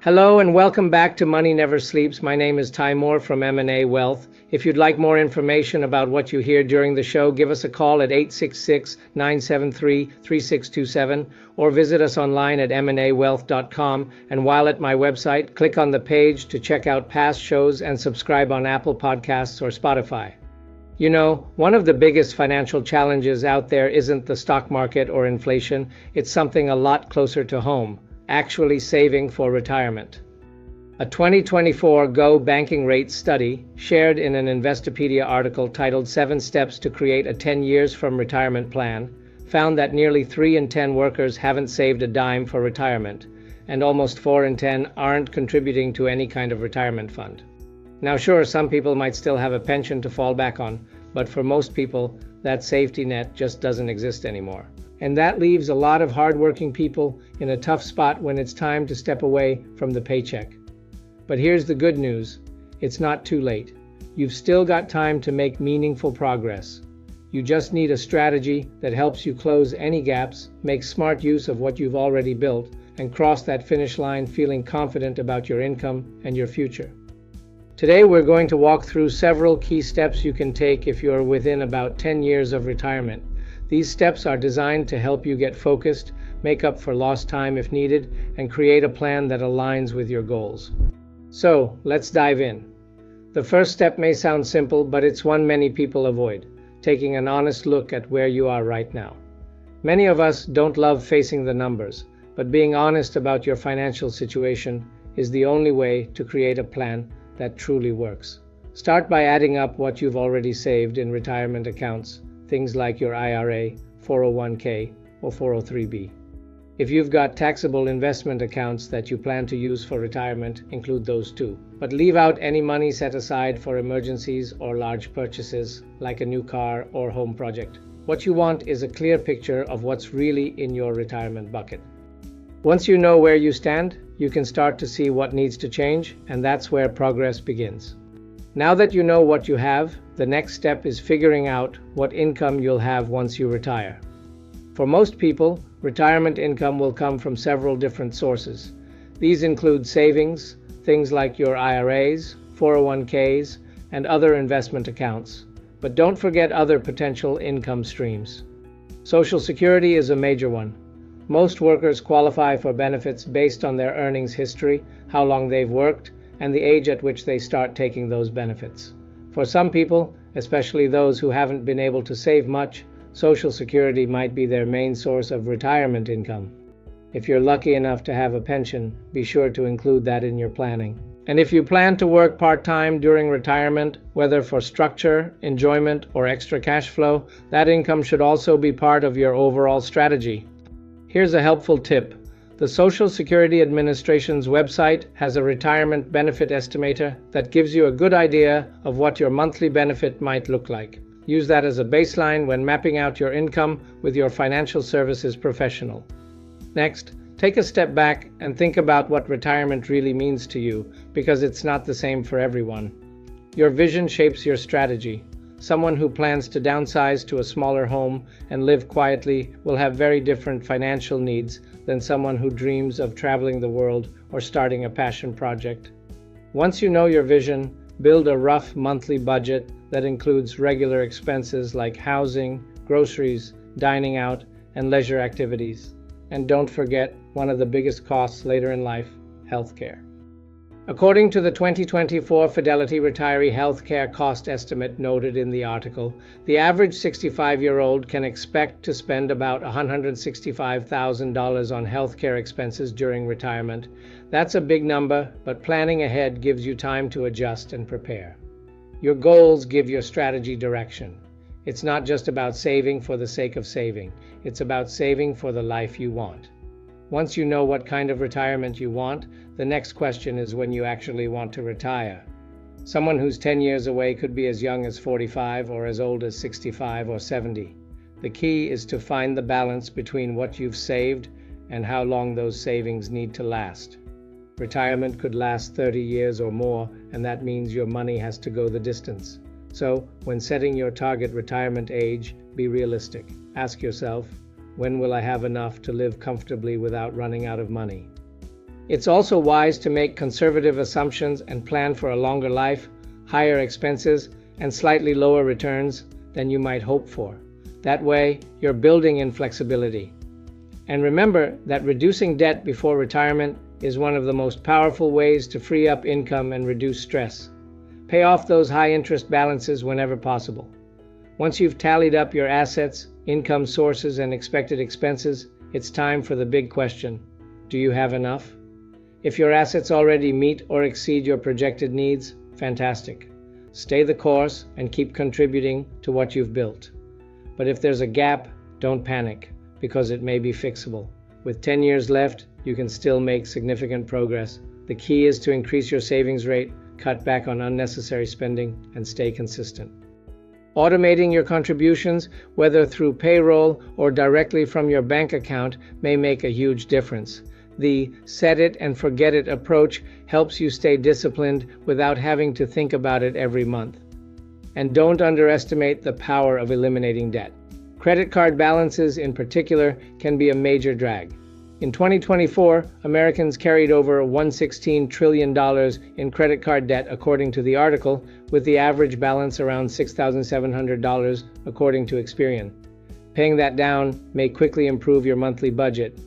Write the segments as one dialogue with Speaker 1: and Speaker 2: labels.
Speaker 1: Hello and welcome back to Money Never Sleeps. My name is Ty Moore from M&A Wealth. If you'd like more information about what you hear during the show, give us a call at 866-973-3627 or visit us online at mnawealth.com. And while at my website, click on the page to check out past shows and subscribe on Apple Podcasts or Spotify. You know, one of the biggest financial challenges out there isn't the stock market or inflation. It's something a lot closer to home. Actually saving for retirement. A 2024 Go Banking Rate study shared in an Investopedia article titled 7 Steps to Create a 10 Years from Retirement Plan found that nearly 3 in 10 workers haven't saved a dime for retirement, and almost 4 in 10 aren't contributing to any kind of retirement fund. Now sure, some people might still have a pension to fall back on, but for most people, that safety net just doesn't exist anymore. And that leaves a lot of hardworking people in a tough spot when it's time to step away from the paycheck. But here's the good news. It's not too late. You've still got time to make meaningful progress. You just need a strategy that helps you close any gaps, make smart use of what you've already built, and cross that finish line feeling confident about your income and your future. Today we're going to walk through several key steps you can take if you're within about 10 years of retirement. These steps are designed to help you get focused, make up for lost time if needed, and create a plan that aligns with your goals. So, let's dive in. The first step may sound simple, but it's one many people avoid, taking an honest look at where you are right now. Many of us don't love facing the numbers, but being honest about your financial situation is the only way to create a plan that truly works. Start by adding up what you've already saved in retirement accounts. Things like your IRA, 401k, or 403b. If you've got taxable investment accounts that you plan to use for retirement, include those too. But leave out any money set aside for emergencies or large purchases like a new car or home project. What you want is a clear picture of what's really in your retirement bucket. Once you know where you stand, you can start to see what needs to change, and that's where progress begins. Now that you know what you have, the next step is figuring out what income you'll have once you retire. For most people, retirement income will come from several different sources. These include savings, things like your IRAs, 401ks, and other investment accounts. But don't forget other potential income streams. Social Security is a major one. Most workers qualify for benefits based on their earnings history, how long they've worked, and the age at which they start taking those benefits. For some people, especially those who haven't been able to save much, Social Security might be their main source of retirement income. If you're lucky enough to have a pension, be sure to include that in your planning. And if you plan to work part-time during retirement, whether for structure, enjoyment, or extra cash flow, that income should also be part of your overall strategy. Here's a helpful tip. The Social Security Administration's website has a retirement benefit estimator that gives you a good idea of what your monthly benefit might look like. Use that as a baseline when mapping out your income with your financial services professional. Next, take a step back and think about what retirement really means to you, because it's not the same for everyone. Your vision shapes your strategy. Someone who plans to downsize to a smaller home and live quietly will have very different financial needs than someone who dreams of traveling the world or starting a passion project. Once you know your vision, build a rough monthly budget that includes regular expenses like housing, groceries, dining out, and leisure activities. And don't forget one of the biggest costs later in life, healthcare. According to the 2024 Fidelity Retiree Healthcare Cost Estimate noted in the article, the average 65-year-old can expect to spend about $165,000 on healthcare expenses during retirement. That's a big number, but planning ahead gives you time to adjust and prepare. Your goals give your strategy direction. It's not just about saving for the sake of saving. It's about saving for the life you want. Once you know what kind of retirement you want, the next question is when you actually want to retire. Someone who's 10 years away could be as young as 45 or as old as 65 or 70. The key is to find the balance between what you've saved and how long those savings need to last. Retirement could last 30 years or more, and that means your money has to go the distance. So, when setting your target retirement age, be realistic. Ask yourself, when will I have enough to live comfortably without running out of money? It's also wise to make conservative assumptions and plan for a longer life, higher expenses, and slightly lower returns than you might hope for. That way, you're building in flexibility. And remember that reducing debt before retirement is one of the most powerful ways to free up income and reduce stress. Pay off those high-interest balances whenever possible. Once you've tallied up your assets, income sources, and expected expenses, it's time for the big question: do you have enough? If your assets already meet or exceed your projected needs, fantastic. Stay the course and keep contributing to what you've built. But if there's a gap, don't panic, because it may be fixable. With 10 years left, you can still make significant progress. The key is to increase your savings rate, cut back on unnecessary spending, and stay consistent. Automating your contributions, whether through payroll or directly from your bank account, may make a huge difference. The set it and forget it approach helps you stay disciplined without having to think about it every month. And don't underestimate the power of eliminating debt. Credit card balances in particular can be a major drag. In 2024, Americans carried over $116 trillion in credit card debt according to the article, with the average balance around $6,700 according to Experian. Paying that down may quickly improve your monthly budget.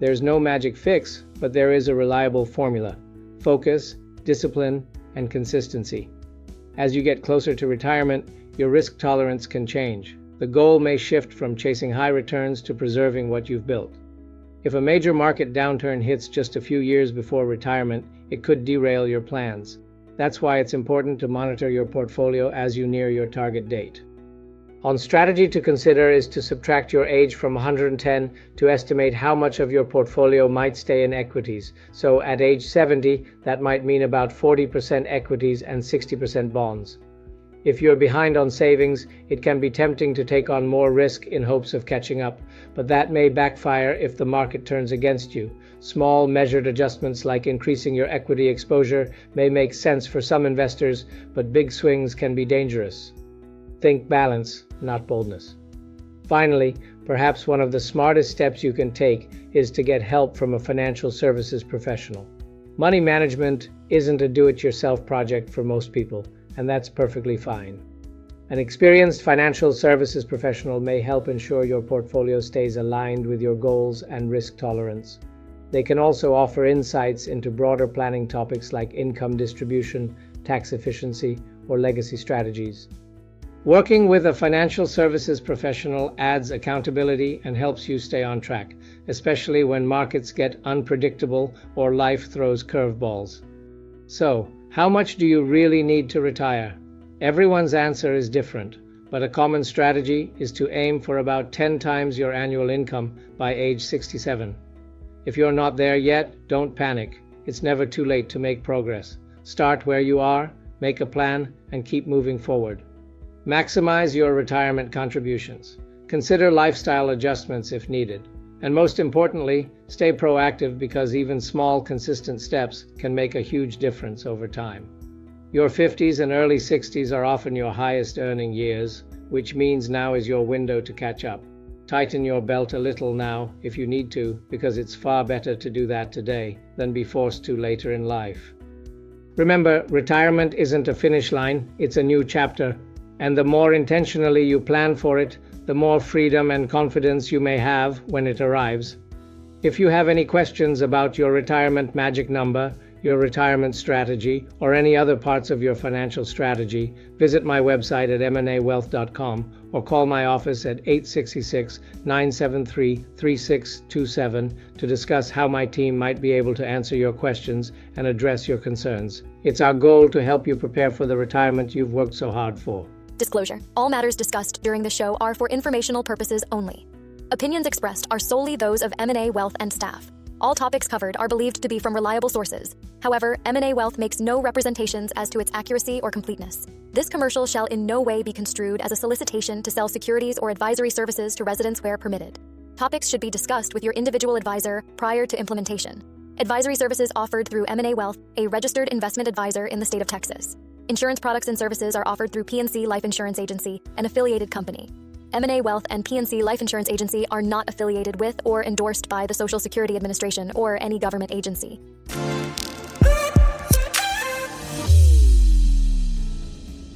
Speaker 1: There's no magic fix, but there is a reliable formula: focus, discipline, and consistency. As you get closer to retirement, your risk tolerance can change. The goal may shift from chasing high returns to preserving what you've built. If a major market downturn hits just a few years before retirement, it could derail your plans. That's why it's important to monitor your portfolio as you near your target date. One strategy to consider is to subtract your age from 110 to estimate how much of your portfolio might stay in equities. So at age 70, that might mean about 40% equities and 60% bonds. If you're behind on savings, it can be tempting to take on more risk in hopes of catching up, but that may backfire if the market turns against you. Small, measured adjustments like increasing your equity exposure may make sense for some investors, but big swings can be dangerous. Think balance, not boldness. Finally, perhaps one of the smartest steps you can take is to get help from a financial services professional. Money management isn't a do-it-yourself project for most people, and that's perfectly fine. An experienced financial services professional may help ensure your portfolio stays aligned with your goals and risk tolerance. They can also offer insights into broader planning topics like income distribution, tax efficiency, or legacy strategies. Working with a financial services professional adds accountability and helps you stay on track, especially when markets get unpredictable or life throws curveballs. So, how much do you really need to retire? Everyone's answer is different, but a common strategy is to aim for about 10 times your annual income by age 67. If you're not there yet, don't panic. It's never too late to make progress. Start where you are, make a plan, and keep moving forward. Maximize your retirement contributions. Consider lifestyle adjustments if needed. And most importantly, stay proactive, because even small, consistent steps can make a huge difference over time. Your 50s and early 60s are often your highest earning years, which means now is your window to catch up. Tighten your belt a little now if you need to, because it's far better to do that today than be forced to later in life. Remember, retirement isn't a finish line, it's a new chapter, and the more intentionally you plan for it, the more freedom and confidence you may have when it arrives. If you have any questions about your retirement magic number, your retirement strategy, or any other parts of your financial strategy, visit my website at mnawealth.com or call my office at 866-973-3627 to discuss how my team might be able to answer your questions and address your concerns. It's our goal to help you prepare for the retirement you've worked so hard for.
Speaker 2: Disclosure: all matters discussed during the show are for informational purposes only. Opinions expressed are solely those of M&A Wealth and staff. All topics covered are believed to be from reliable sources. However, M&A Wealth makes no representations as to its accuracy or completeness. This commercial shall in no way be construed as a solicitation to sell securities or advisory services to residents where permitted. Topics should be discussed with your individual advisor prior to implementation. Advisory services offered through M&A Wealth, a registered investment advisor in the state of Texas. Insurance products and services are offered through PNC Life Insurance Agency, an affiliated company. M&A Wealth and PNC Life Insurance Agency are not affiliated with or endorsed by the Social Security Administration or any government agency.